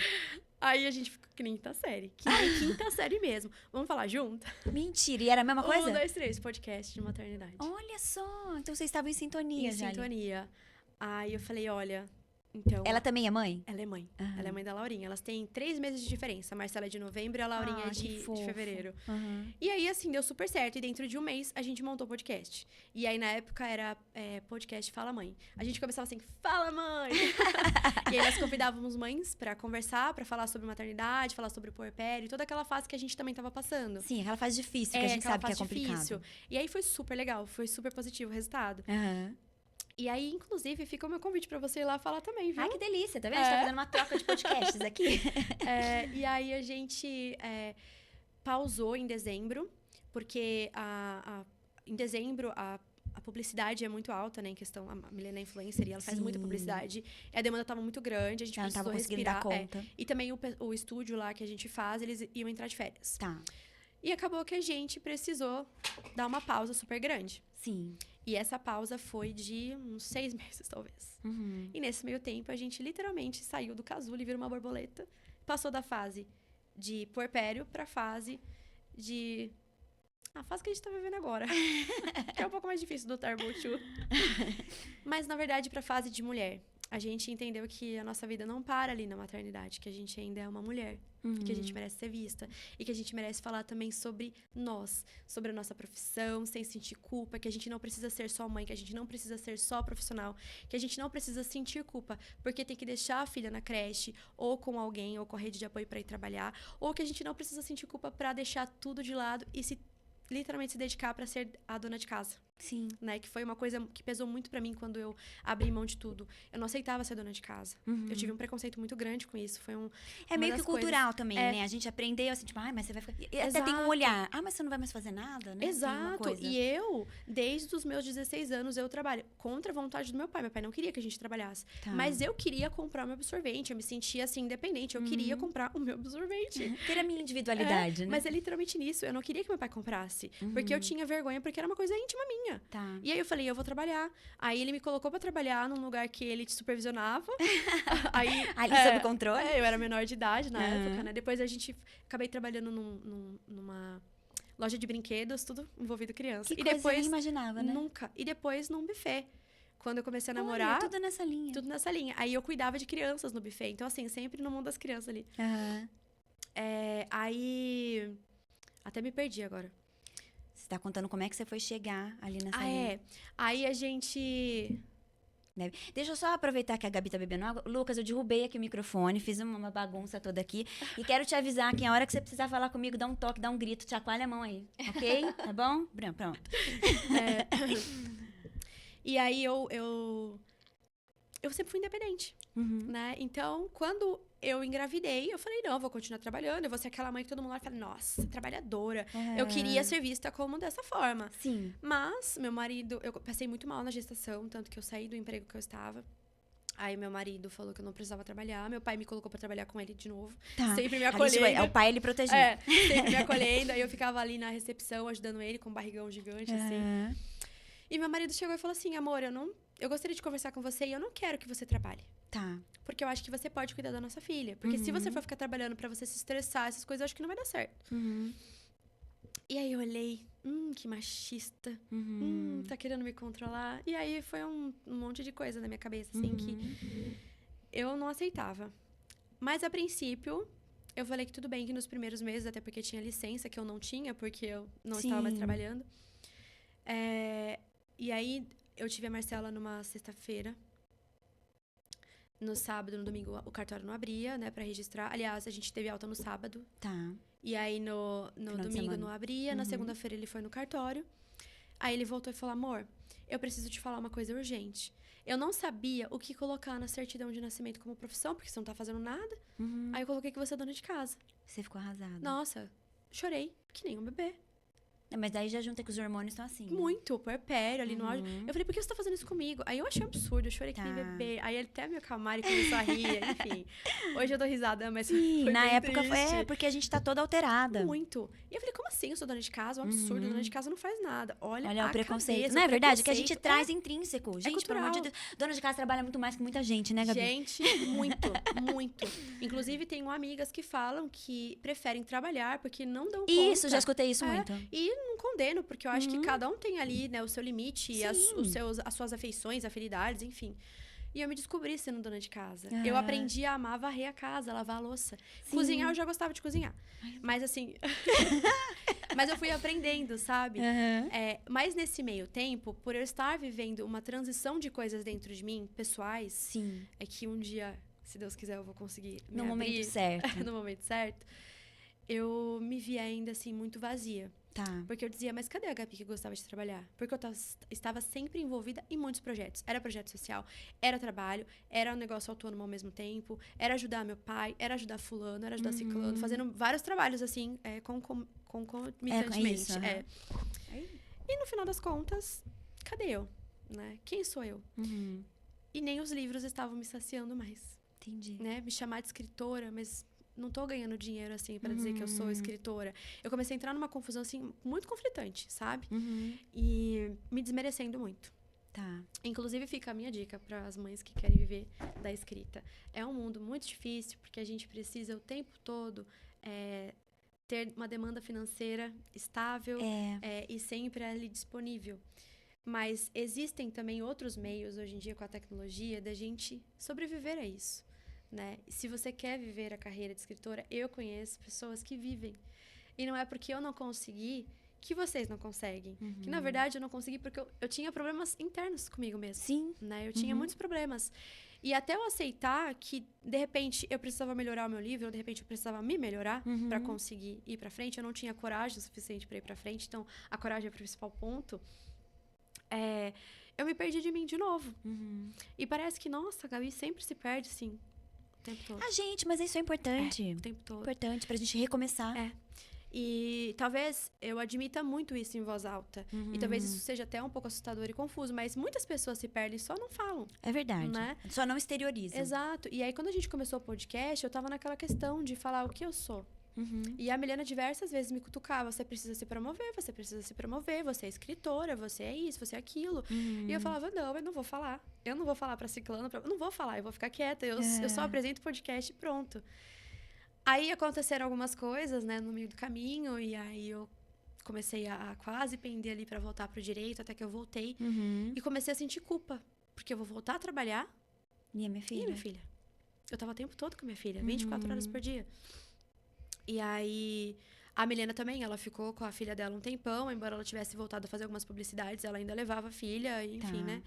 Aí a gente ficou quinta série. Quinta série mesmo. Vamos falar junto? Mentira, e era a mesma coisa? 1, 2, 3, podcast de maternidade. Olha só, então vocês estavam em sintonia já. Em sintonia. Aí eu falei, olha... Então, ela também é mãe? Ela é mãe. Ela é mãe da Laurinha. Elas têm 3 meses de diferença. A Marcela é de novembro e a Laurinha é de fevereiro. E aí, assim, deu super certo. E dentro de um mês, a gente montou o podcast. E aí, na época, era podcast Fala Mãe. A gente começava assim, Fala Mãe! E aí, nós convidávamos mães pra conversar, pra falar sobre maternidade, falar sobre o puerpério. Toda aquela fase que a gente também tava passando. Sim, aquela fase difícil, que a gente sabe que é complicado. Difícil. E aí, foi super legal. Foi super positivo o resultado. E aí, inclusive, fica o meu convite pra você ir lá falar também, viu? Ai, que delícia, tá vendo? A gente tá fazendo uma troca de podcasts aqui. E aí, a gente pausou em dezembro, porque em dezembro a publicidade é muito alta, né? Em questão, a Milena é influencer e ela faz muita publicidade. E a demanda tava muito grande, a gente precisou respirar. Dar conta. E também o estúdio lá que a gente faz, eles iam entrar de férias. Tá. E acabou que a gente precisou dar uma pausa super grande. Sim. E essa pausa foi de uns 6 meses, talvez. E nesse meio tempo, a gente literalmente saiu do casulo e virou uma borboleta. Passou da fase de puerpério pra fase de... A fase que a gente tá vivendo agora. Que é um pouco mais difícil do Turbo 2. Mas, na verdade, pra fase de mulher. A gente entendeu que a nossa vida não para ali na maternidade. Que a gente ainda é uma mulher. Que a gente merece ser vista. E que a gente merece falar também sobre nós. Sobre a nossa profissão, sem sentir culpa. Que a gente não precisa ser só mãe. Que a gente não precisa ser só profissional. Que a gente não precisa sentir culpa porque tem que deixar a filha na creche. Ou com alguém, ou com a rede de apoio pra ir trabalhar. Ou que a gente não precisa sentir culpa pra deixar tudo de lado e literalmente se dedicar pra ser a dona de casa. Sim. Né? Que foi uma coisa que pesou muito pra mim quando eu abri mão de tudo. Eu não aceitava ser dona de casa. Eu tive um preconceito muito grande com isso. Foi meio que cultural também, né? A gente aprendeu assim, tipo, mas você vai ficar... E até tem um olhar. Mas você não vai mais fazer nada, né? Exato. E eu, desde os meus 16 anos, eu trabalho contra a vontade do meu pai. Meu pai não queria que a gente trabalhasse. Tá. Mas eu queria comprar o meu absorvente. Eu me sentia, assim, independente. Eu queria comprar o meu absorvente. Ter a minha individualidade, né? Mas é literalmente nisso. Eu não queria que meu pai comprasse. Porque eu tinha vergonha, porque era uma coisa íntima minha. Tá. E aí eu falei, eu vou trabalhar. Aí ele me colocou pra trabalhar num lugar que ele te supervisionava. Ali sob controle? Eu era menor de idade na época, né? Depois a gente acabei trabalhando numa loja de brinquedos, tudo envolvido criança. Que coisa eu nem imaginava, né? Nunca. E depois num buffet. quando eu comecei a Olha, namorar, tudo nessa linha. tudo nessa linha. Aí eu cuidava de crianças no buffet. Então, assim, sempre no mundo das crianças ali. Aham. Aí... Até me perdi agora. Você tá contando como é que você foi chegar ali nessa linha. Aí a gente... Né? Deixa eu só aproveitar que a Gabi tá bebendo água. Lucas, eu derrubei aqui o microfone, fiz uma bagunça toda aqui. E quero te avisar que a hora que você precisar falar comigo, dá um toque, dá um grito, chacoalha a mão aí, ok? Tá bom? Pronto. E aí eu sempre fui independente, né? Então, quando eu engravidei, eu falei, não, eu vou continuar trabalhando. Eu vou ser aquela mãe que todo mundo olha e fala, nossa, trabalhadora. Eu queria ser vista como dessa forma. Sim. Mas, meu marido... Eu passei muito mal na gestação, tanto que eu saí do emprego que eu estava. Aí, meu marido falou que eu não precisava trabalhar. Meu pai me colocou pra trabalhar com ele de novo. Tá. Sempre me acolhendo. É o pai ele protegido. Sempre me acolhendo. Aí, eu ficava ali na recepção, ajudando ele com um barrigão gigante, assim. E meu marido chegou e falou assim, amor, eu gostaria de conversar com você e eu não quero que você trabalhe. Tá. Porque eu acho que você pode cuidar da nossa filha. Porque se você for ficar trabalhando pra você se estressar, essas coisas, eu acho que não vai dar certo. E aí eu olhei, que machista. Tá querendo me controlar. E aí foi um monte de coisa na minha cabeça, assim, que eu não aceitava. Mas a princípio, eu falei que tudo bem, que nos primeiros meses, até porque tinha licença, que eu não tinha, porque eu não estava mais trabalhando. E aí, eu tive a Marcela numa sexta-feira. No sábado, no domingo, o cartório não abria, né, pra registrar. Aliás, a gente teve alta no sábado. Tá. E aí, no domingo não abria. Na segunda-feira, ele foi no cartório. Aí, ele voltou e falou, amor, eu preciso te falar uma coisa urgente. Eu não sabia o que colocar na certidão de nascimento como profissão, porque você não tá fazendo nada. Aí, eu coloquei que você é dona de casa. Você ficou arrasada. Nossa, chorei, que nem um bebê. Mas daí já junta que os hormônios estão assim. Muito, puerpério, ali no auge. Eu falei, por que você tá fazendo isso comigo? Aí eu achei absurdo, eu chorei que nem bebê. Aí ele até me acalmar e começou a rir, enfim. Hoje eu dou risada, mas Sim, foi na bem época triste. porque a gente tá toda alterada. Muito. E eu falei, como assim? Eu sou dona de casa? Um absurdo, dona de casa não faz nada. Olha o preconceito. cabeça, Não é o verdade? Que a gente preconceito. traz intrínseco. Gente, pelo amor de cultural. Deus. Dona de casa trabalha muito mais que muita gente, né, Gabi? Gente, muito, muito. Inclusive, tenho amigas que falam que preferem trabalhar porque não dão conta. Isso, já escutei isso muito. E não condeno, porque eu acho que cada um tem ali, né, o seu limite, e as suas afeições, afinidades, enfim. E eu me descobri sendo dona de casa. Eu aprendi a amar varrer a casa, lavar a louça. Cozinhar, eu já gostava de cozinhar. Mas assim... Mas eu fui aprendendo, sabe? Mas nesse meio tempo, por eu estar vivendo uma transição de coisas dentro de mim, pessoais, é que um dia, se Deus quiser, eu vou conseguir me No abrir, momento certo. no momento certo, eu me via ainda assim muito vazia. Tá. Porque eu dizia, mas cadê a Gabi que gostava de trabalhar? Porque eu estava sempre envolvida em muitos projetos. Era projeto social, era trabalho, era um negócio autônomo ao mesmo tempo, era ajudar meu pai, era ajudar fulano, era ajudar ciclano, fazendo vários trabalhos, assim, concomitantemente. E no final das contas, cadê eu? Né? Quem sou eu? E nem os livros estavam me saciando mais. Entendi. Né? Me chamar de escritora, mas... não tô ganhando dinheiro, assim, pra dizer que eu sou escritora. Eu comecei a entrar numa confusão, assim, muito conflitante, sabe? E me desmerecendo muito. Tá. Inclusive, fica a minha dica para as mães que querem viver da escrita. É um mundo muito difícil, porque a gente precisa o tempo todo ter uma demanda financeira estável e sempre ali disponível. Mas existem também outros meios, hoje em dia, com a tecnologia, da gente sobreviver a isso. Né? Se você quer viver a carreira de escritora, eu conheço pessoas que vivem. E não é porque eu não consegui que vocês não conseguem. Que, na verdade, eu não consegui porque eu tinha problemas internos comigo mesma. Sim. Né? Eu tinha muitos problemas. E até eu aceitar que, de repente, eu precisava melhorar o meu livro, ou de repente eu precisava me melhorar para conseguir ir para frente. Eu não tinha coragem o suficiente para ir para frente. Então, a coragem é o principal ponto. Eu me perdi de mim de novo. E parece que, nossa, a Gabi sempre se perde, assim, o tempo todo. Gente, mas isso é importante. O tempo todo. Importante pra gente recomeçar. E talvez eu admita muito isso em voz alta. E talvez isso seja até um pouco assustador e confuso. Mas muitas pessoas se perdem e só não falam. É verdade. Né? Só não exteriorizam. Exato. E aí, quando a gente começou o podcast, eu tava naquela questão de falar o que eu sou. E a Milena diversas vezes me cutucava. Você precisa se promover, você precisa se promover. Você é escritora, você é isso, você é aquilo. E eu falava, não, eu não vou falar. Eu não vou falar pra ciclano. Eu não vou falar, eu vou ficar quieta. Eu só apresento podcast e pronto. Aí aconteceram algumas coisas, né, no meio do caminho. E aí eu comecei a quase pender ali pra voltar pro direito. Até que eu voltei. E comecei a sentir culpa porque eu vou voltar a trabalhar. E a minha E filha? a minha filha? Eu tava o tempo todo com a minha filha, 24 horas por dia. E aí, a Milena também, ela ficou com a filha dela um tempão, embora ela tivesse voltado a fazer algumas publicidades, ela ainda levava a filha, enfim, né?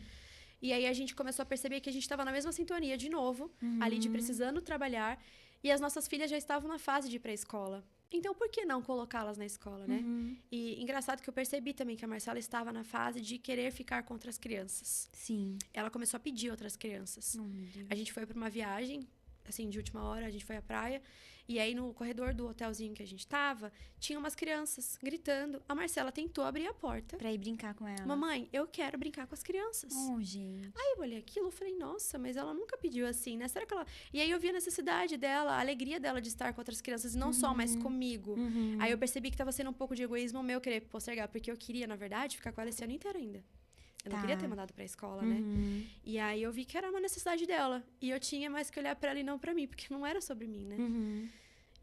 E aí a gente começou a perceber que a gente tava na mesma sintonia de novo, ali de precisando trabalhar, e as nossas filhas já estavam na fase de ir pra escola. Então, por que não colocá-las na escola, né? E engraçado que eu percebi também que a Marcela estava na fase de querer ficar com outras crianças. Sim. Ela começou a pedir outras crianças. Oh, meu Deus. A gente foi pra uma viagem, assim, de última hora, a gente foi à praia. E aí, no corredor do hotelzinho que a gente tava, tinha umas crianças gritando. A Marcela tentou abrir a porta. Pra ir brincar com ela. Mamãe, eu quero brincar com as crianças. Oh, gente. Aí eu olhei aquilo e falei, nossa, mas ela nunca pediu assim, né? Será que ela... E aí eu vi a necessidade dela, a alegria dela de estar com outras crianças, e não só, mas comigo. Aí eu percebi que tava sendo um pouco de egoísmo meu querer postergar, porque eu queria, na verdade, ficar com ela esse ano inteiro ainda. Eu não queria ter mandado pra escola, né? E aí eu vi que era uma necessidade dela. E eu tinha mais que olhar pra ela e não pra mim, porque não era sobre mim, né?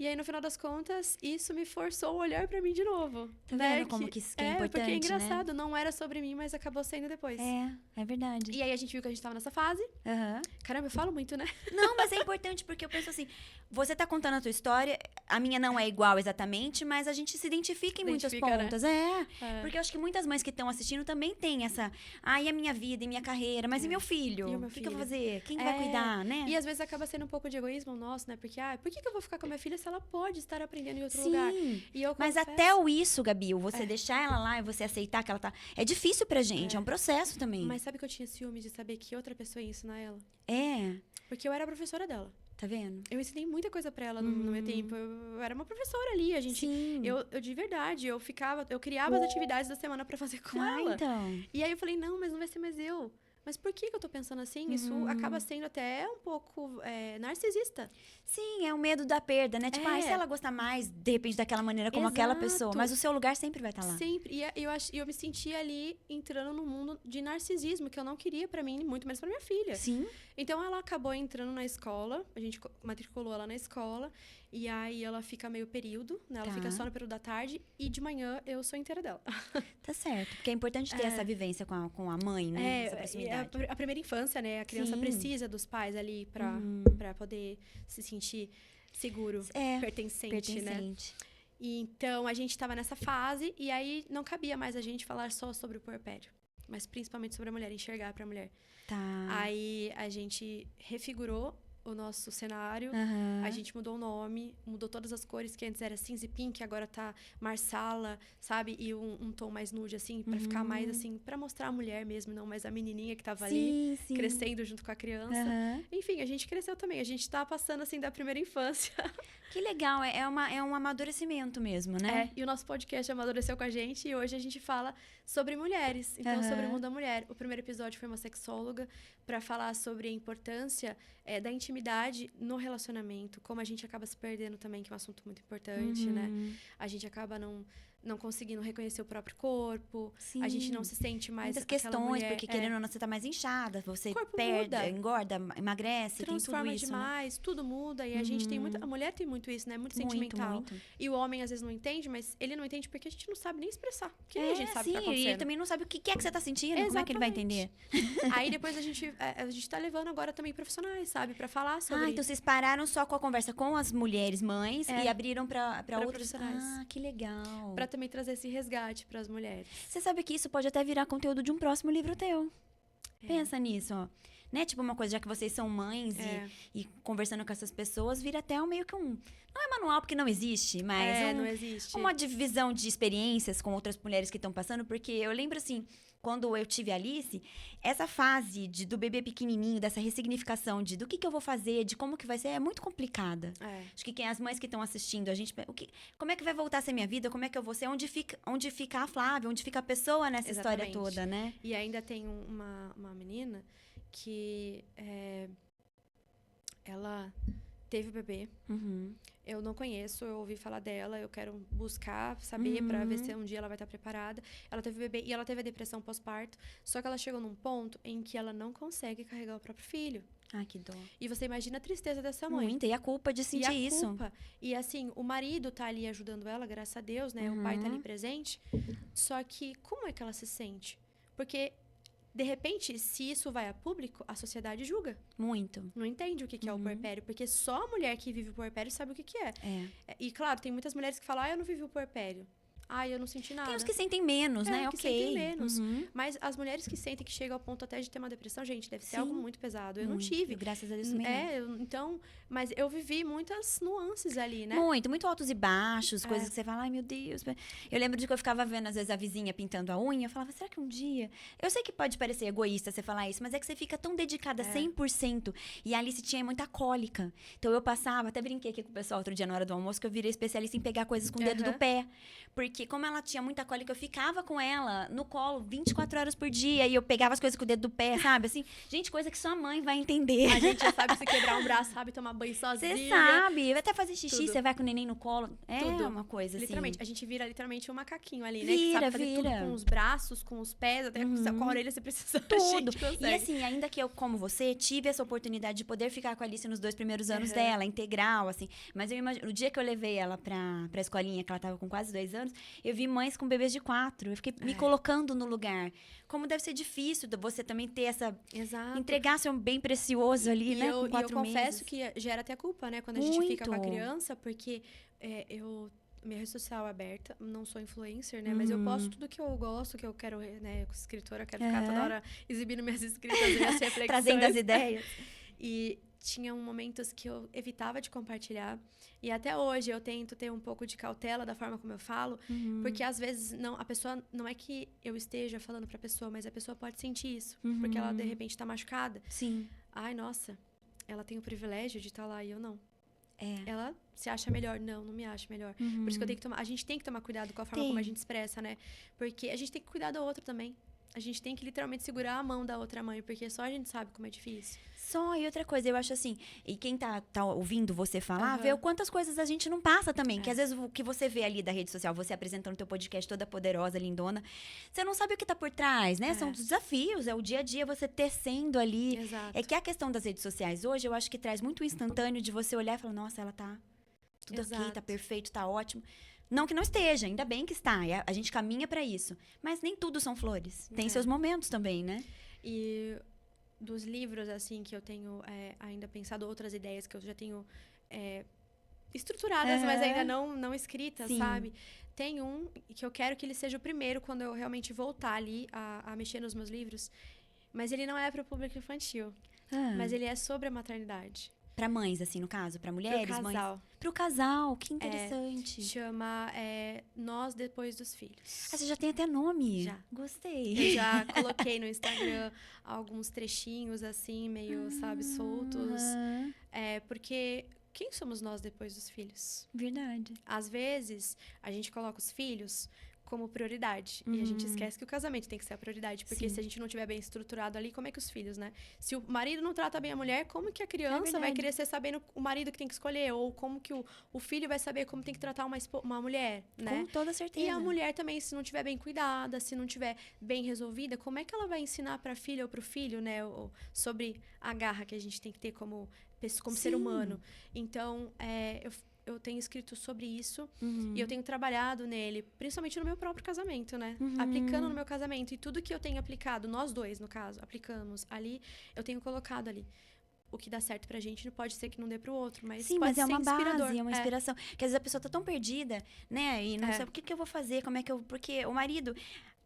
E aí, no final das contas, isso me forçou a olhar pra mim de novo. Tá né? vendo como que isso que é importante, porque é engraçado, né? não era sobre mim, mas acabou sendo depois. É verdade. E aí a gente viu que a gente tava nessa fase. Aham. Caramba, eu falo muito, né? Não, mas é importante porque eu penso assim, você tá contando a tua história, a minha não é igual exatamente, mas a gente se identifica em muitas Identifica, né? pontas. Porque eu acho que muitas mães que estão assistindo também têm essa, e a minha vida, e minha carreira, mas e meu filho? E o meu O que eu vou filho? fazer? Quem que vai cuidar, né? E às vezes acaba sendo um pouco de egoísmo nosso, né? Porque, por que eu vou ficar com a minha filha se ela pode estar aprendendo em outro lugar? E eu Mas confesso- até o isso, Gabi, você deixar ela lá e você aceitar que ela tá... É difícil pra gente, é um processo também. Mas sabe que eu tinha ciúme de saber que outra pessoa ia ensinar ela? É, Porque eu era a professora dela. tá vendo? Eu ensinei muita coisa pra ela no meu tempo. Eu era uma professora ali. A gente... Sim. Eu de verdade, eu criava as atividades da semana pra fazer com ela. Então. E aí eu falei, não, mas não vai ser mais eu. Mas por que eu tô pensando assim? Isso acaba sendo até um pouco narcisista. Sim, é o medo da perda, né? Tipo, se ela gostar mais, de repente, daquela maneira como aquela pessoa. Exato. Mas o seu lugar sempre vai estar lá. Sempre. E eu me sentia ali entrando num mundo de narcisismo que eu não queria pra mim, muito menos pra minha filha. Sim. Então ela acabou entrando na escola, a gente matriculou ela na escola, e aí ela fica meio período, né? Ela fica só no período da tarde, e de manhã eu sou inteira dela. Tá certo. Porque é importante ter essa vivência com a mãe, né? Essa proximidade. A primeira infância, né? A criança Sim. precisa dos pais ali pra poder se sentir seguro, pertencente, né? E então, a gente tava nessa fase, e aí não cabia mais a gente falar só sobre o puerpério, mas principalmente sobre a mulher, enxergar pra mulher. Tá. Aí a gente refigurou o nosso cenário, a gente mudou o nome, mudou todas as cores, que antes era cinza e pink, agora tá marsala, sabe? E um tom mais nude, assim, pra ficar mais, assim, pra mostrar a mulher mesmo, não mais a menininha que tava ali, crescendo junto com a criança. Enfim, a gente cresceu também, a gente tá passando, assim, da primeira infância. Que legal, é um amadurecimento mesmo, né? E o nosso podcast amadureceu com a gente, e hoje a gente fala sobre mulheres, então sobre o mundo da mulher. O primeiro episódio foi uma sexóloga para falar sobre a importância da intimidade no relacionamento, como a gente acaba se perdendo também, que é um assunto muito importante, né? A gente acaba não conseguindo reconhecer o próprio corpo, a gente não se sente mais muitas aquela questões, mulher, porque querendo ou não, você tá mais inchada, você corpo perde, muda. engorda, emagrece, transforma tem tudo isso, demais, tudo muda, e a gente tem a mulher tem muito isso, né? Muito sentimental. Muito. E o homem às vezes não entende, mas ele não entende porque a gente não sabe nem expressar. Porque nem a gente sabe o que tá e acontecendo. ele também não sabe o que é que você tá sentindo, como é que ele vai entender? Aí depois a gente tá levando agora também profissionais, sabe? Pra falar sobre... Então vocês pararam só com a conversa com as mulheres mães e abriram pra outros profissionais. que legal. Pra também trazer esse resgate pras mulheres. Você sabe que isso pode até virar conteúdo de um próximo livro teu. Pensa nisso, ó. Né? Tipo uma coisa, já que vocês são mães e conversando com essas pessoas, vira até meio que um... Não é manual porque não existe, mas não existe. uma divisão de experiências com outras mulheres que estão passando. Porque eu lembro, assim, quando eu tive a Alice, essa fase do bebê pequenininho, dessa ressignificação do que eu vou fazer, de como que vai ser, é muito complicada. Acho que as mães que estão assistindo, como é que vai voltar a ser minha vida? Como é que eu vou ser? Onde fica a Flávia? Onde fica a pessoa nessa história toda, né? E ainda tem uma menina que ela teve o bebê. Eu não conheço, eu ouvi falar dela, eu quero buscar, saber, pra ver se um dia ela vai estar preparada. Ela teve o bebê e ela teve a depressão pós-parto, só que ela chegou num ponto em que ela não consegue carregar o próprio filho. Que dó. E você imagina a tristeza dessa mãe. Muita, e a culpa de sentir isso. Culpa. E assim, o marido tá ali ajudando ela, graças a Deus, né? O pai tá ali presente. Só que, como é que ela se sente? Porque de repente, se isso vai a público, a sociedade julga. Muito. Não entende o que é o puerpério, porque só a mulher que vive o puerpério sabe o que é. E, claro, tem muitas mulheres que falam, eu não vivi o puerpério. Eu não senti nada. Tem uns que sentem menos, né? Que sentem menos. Mas as mulheres que sentem que chegam ao ponto até de ter uma depressão, gente, deve ser algo muito pesado. Eu não tive. Graças a Deus também então, mas eu vivi muitas nuances ali, né? Muito altos e baixos, coisas que você fala, ai meu Deus. Eu lembro de que eu ficava vendo, às vezes, a vizinha pintando a unha, eu falava, será que um dia... Eu sei que pode parecer egoísta você falar isso, mas é que você fica tão dedicada 100%. E a Alice tinha muita cólica. Então eu passava, até brinquei aqui com o pessoal outro dia na hora do almoço, que eu virei especialista em pegar coisas com o dedo do pé. Porque como ela tinha muita cólica, eu ficava com ela no colo 24 horas por dia. E eu pegava as coisas com o dedo do pé, sabe? Assim, gente, coisa que sua mãe vai entender. A gente já sabe se quebrar um braço, sabe tomar banho sozinha. Você sabe. Vai até fazer xixi, você vai com o neném no colo. É uma coisa assim. Literalmente. A gente vira literalmente um macaquinho ali, né? Vira, que sabe fazer tudo com os braços, com os pés, até com a orelha você precisa. Tudo. E assim, ainda que eu, como você, tive essa oportunidade de poder ficar com a Alice nos 2 primeiros anos dela, integral, assim. Mas eu imagino, no dia que eu levei ela pra escolinha, que ela tava com quase 2 anos, eu vi mães com bebês de 4. Eu fiquei me colocando no lugar. Como deve ser difícil você também ter essa... Exato. Entregar seu bem precioso ali, né? Com 4 meses. Eu confesso que gera até culpa, né? Quando a gente fica com a criança, porque minha rede social é aberta, não sou influencer, né? Mas eu posto tudo que eu gosto, que eu quero, né? Com escritora, eu quero ficar toda hora exibindo minhas escritas, minhas reflexões. Trazendo as ideias. E tinham momentos que eu evitava de compartilhar. E até hoje eu tento ter um pouco de cautela da forma como eu falo, porque às vezes a pessoa, não é que eu esteja falando pra pessoa, mas a pessoa pode sentir isso, porque ela de repente tá machucada. Sim. Ai, nossa, ela tem o privilégio de estar lá e eu não. Ela se acha melhor. Não me acha melhor. Por isso que a gente tem que tomar cuidado com a forma como a gente expressa, né? Porque a gente tem que cuidar do outro também. A gente tem que literalmente segurar a mão da outra mãe, porque só a gente sabe como é difícil. E outra coisa, eu acho assim, e quem tá ouvindo você falar, vê o quantas coisas a gente não passa também. Que às vezes o que você vê ali da rede social, você apresentando o teu podcast toda poderosa, lindona, você não sabe o que tá por trás, né? São os desafios, é o dia a dia você tecendo ali. Exato. É que a questão das redes sociais hoje, eu acho que traz muito instantâneo de você olhar e falar, nossa, ela tá tudo aqui, tá perfeito, tá ótimo. Não que não esteja, ainda bem que está. A gente caminha pra isso. Mas nem tudo são flores. Tem seus momentos também, né? E dos livros, assim, que eu tenho ainda pensado, outras ideias que eu já tenho estruturadas, mas ainda não escritas, sabe? Tem um que eu quero que ele seja o primeiro quando eu realmente voltar ali a mexer nos meus livros. Mas ele não é para o público infantil. Mas ele é sobre a maternidade. Pra mães, assim, no caso? Pra mulheres, pro casal. mães? Pro casal, que interessante. Chama Nós Depois dos Filhos. Você já tem até nome? Já. Gostei. Eu já coloquei no Instagram alguns trechinhos, assim, meio, sabe, soltos. Porque quem somos nós depois dos filhos? Verdade. Às vezes, a gente coloca os filhos como prioridade. E a gente esquece que o casamento tem que ser a prioridade. Porque se a gente não tiver bem estruturado ali, como é que os filhos, né? Se o marido não trata bem a mulher, como que a criança vai crescer sabendo o marido que tem que escolher? Ou como que o filho vai saber como tem que tratar uma mulher, né? Com toda certeza. E a mulher também, se não tiver bem cuidada, se não tiver bem resolvida, como é que ela vai ensinar pra filha ou pro filho, né? Sobre a garra que a gente tem que ter como ser humano. Então, eu tenho escrito sobre isso e eu tenho trabalhado nele, principalmente no meu próprio casamento, né? Aplicando no meu casamento. E tudo que eu tenho aplicado, nós dois, no caso, aplicamos ali, eu tenho colocado ali. O que dá certo pra gente não pode ser que não dê pro outro, mas sim, pode mas ser uma inspirador. base, é uma inspiração. Porque às vezes a pessoa tá tão perdida, né? E não sabe o que eu vou fazer, como é que eu... Porque o marido...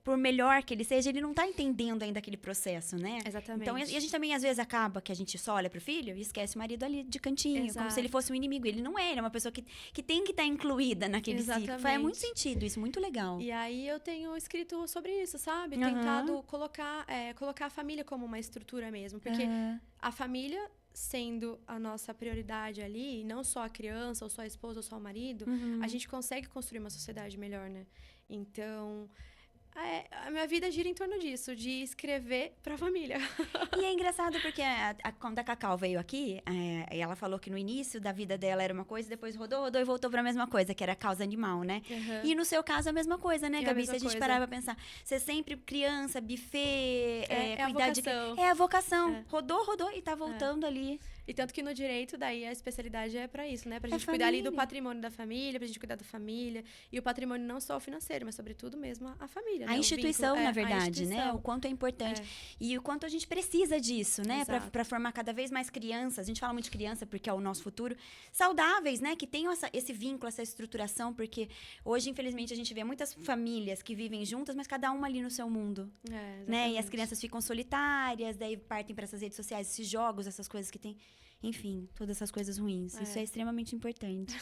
Por melhor que ele seja, ele não tá entendendo ainda aquele processo, né? Exatamente. Então, e a gente também, às vezes, acaba que a gente só olha pro filho e esquece o marido ali de cantinho, como se ele fosse um inimigo. Ele não é, ele é uma pessoa que tem que estar incluída naquele ciclo. Faz muito sentido isso, muito legal. E aí, eu tenho escrito sobre isso, sabe? Tentado colocar a família como uma estrutura mesmo. Porque a família, sendo a nossa prioridade ali, não só a criança, ou só a esposa, ou só o marido, a gente consegue construir uma sociedade melhor, né? Então... a minha vida gira em torno disso, de escrever pra família. E é engraçado porque quando a Cacau veio aqui, ela falou que no início da vida dela era uma coisa, depois rodou e voltou pra mesma coisa, que era a causa animal, né? E no seu caso a mesma coisa, né, Gabi? Se a gente parar pra pensar, você sempre criança, buffet, cuidar de... É a vocação. Rodou e tá voltando ali. E tanto que no direito, daí a especialidade é pra isso, né? Pra gente cuidar ali do patrimônio da família, pra gente cuidar da família. E o patrimônio não só o financeiro, mas sobretudo mesmo a família. família, A né? instituição, na verdade, né? instituição. O quanto é importante. E o quanto a gente precisa disso, né? Exato. Pra formar cada vez mais crianças. A gente fala muito de criança porque é o nosso futuro. Saudáveis, né? Que tenham esse vínculo, essa estruturação. Porque hoje, infelizmente, a gente vê muitas famílias que vivem juntas, mas cada uma ali no seu mundo. É, Né? E as exatamente. crianças ficam solitárias, daí partem para essas redes sociais, esses jogos, essas coisas que tem. Enfim, todas essas coisas ruins. Isso é extremamente importante.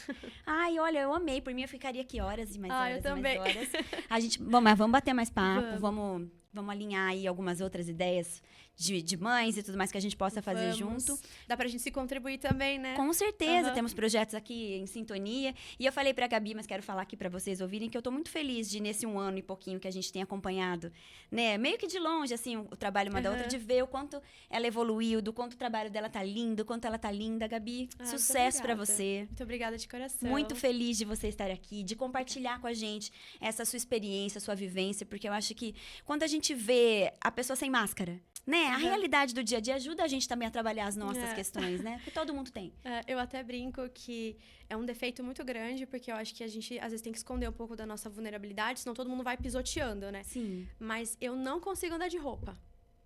Ai, olha, eu amei. Por mim, eu ficaria aqui horas e mais horas eu e também. mais horas. Bom, mas vamos bater mais papo. Vamos alinhar aí algumas outras ideias de mães e tudo mais que a gente possa fazer junto. Dá pra gente se contribuir também, né? Com certeza, temos projetos aqui em sintonia. E eu falei pra Gabi, mas quero falar aqui pra vocês ouvirem, que eu tô muito feliz de, nesse 1 ano e pouquinho que a gente tem acompanhado, né? Meio que de longe, assim, o trabalho uma da outra, de ver o quanto ela evoluiu, do quanto o trabalho dela tá lindo, o quanto ela tá linda. Gabi, sucesso pra você. Muito obrigada de coração. Muito feliz de você estar aqui, de compartilhar com a gente essa sua experiência, sua vivência, porque eu acho que quando a gente vê a pessoa sem máscara, né? A realidade do dia a dia ajuda a gente também a trabalhar as nossas questões, né? Porque todo mundo tem. Eu até brinco que é um defeito muito grande, porque eu acho que a gente, às vezes, tem que esconder um pouco da nossa vulnerabilidade, senão todo mundo vai pisoteando, né? Sim. Mas eu não consigo andar de roupa.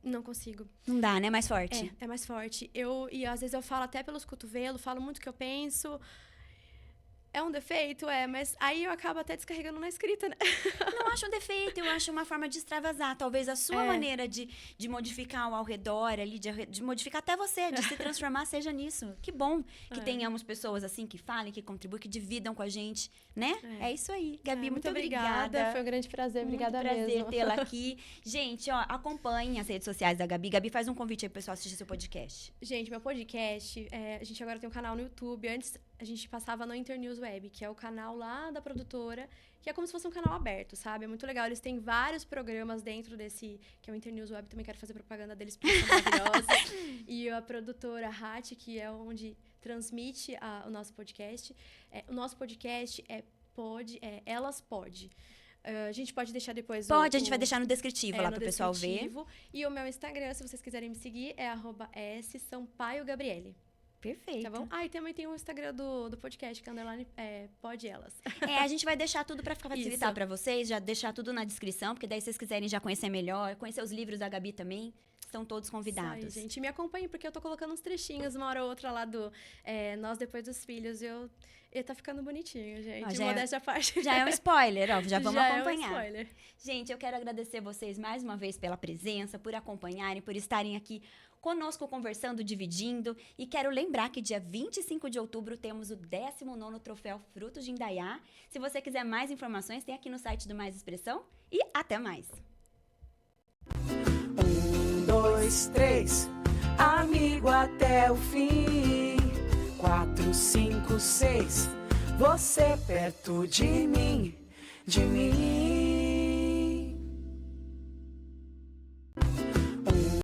Não consigo. Não dá, né? Mais forte. É mais forte. E às vezes eu falo até pelos cotovelos, falo muito o que eu penso. É um defeito, mas aí eu acabo até descarregando na escrita, né? Não acho um defeito, eu acho uma forma de extravasar. Talvez a sua maneira de modificar o ao redor ali, de modificar até você, de se transformar, seja nisso. Que bom que tenhamos pessoas assim que falem, que contribuem, que dividam com a gente, né? É isso aí. Gabi, muito obrigada. Foi um grande prazer, obrigada muito prazer mesmo. tê-la aqui. Gente, ó, acompanhem as redes sociais da Gabi. Gabi, faz um convite aí pro pessoal assistir seu podcast. Gente, meu podcast, a gente agora tem um canal no YouTube. Antes a gente passava no Internews Web, que é o canal lá da produtora, que é como se fosse um canal aberto, sabe? É muito legal. Eles têm vários programas dentro desse, que é o Internews Web. Também quero fazer propaganda deles, porque são maravilhosos. E a produtora Hat, que é onde transmite o nosso podcast. O nosso podcast Elas Pode. A gente pode deixar depois a gente vai deixar no descritivo lá pro pessoal ver. E o meu Instagram, se vocês quiserem me seguir, é @sampaiogabriele. Perfeito. Tá bom? E também tem o Instagram do podcast, que é underline Pode Elas. A gente vai deixar tudo pra facilitar pra vocês, já deixar tudo na descrição, porque daí se vocês quiserem já conhecer melhor, conhecer os livros da Gabi também, estão todos convidados. Isso aí, gente. Me acompanhem, porque eu tô colocando uns trechinhos, uma hora ou outra lá do Nós Depois dos Filhos. E tá ficando bonitinho, gente. Modéstia à parte. Já é um spoiler, ó. Já vamos acompanhar. É um spoiler. Gente, eu quero agradecer vocês mais uma vez pela presença, por acompanharem, por estarem aqui conosco conversando, dividindo. E quero lembrar que dia 25 de outubro temos o 19º Troféu Frutos de Indaiá. Se você quiser mais informações, tem aqui no site do Mais Expressão. E até mais! 1, 2, 3, amigo até o fim. 4, 5, 6, você perto de mim, de mim.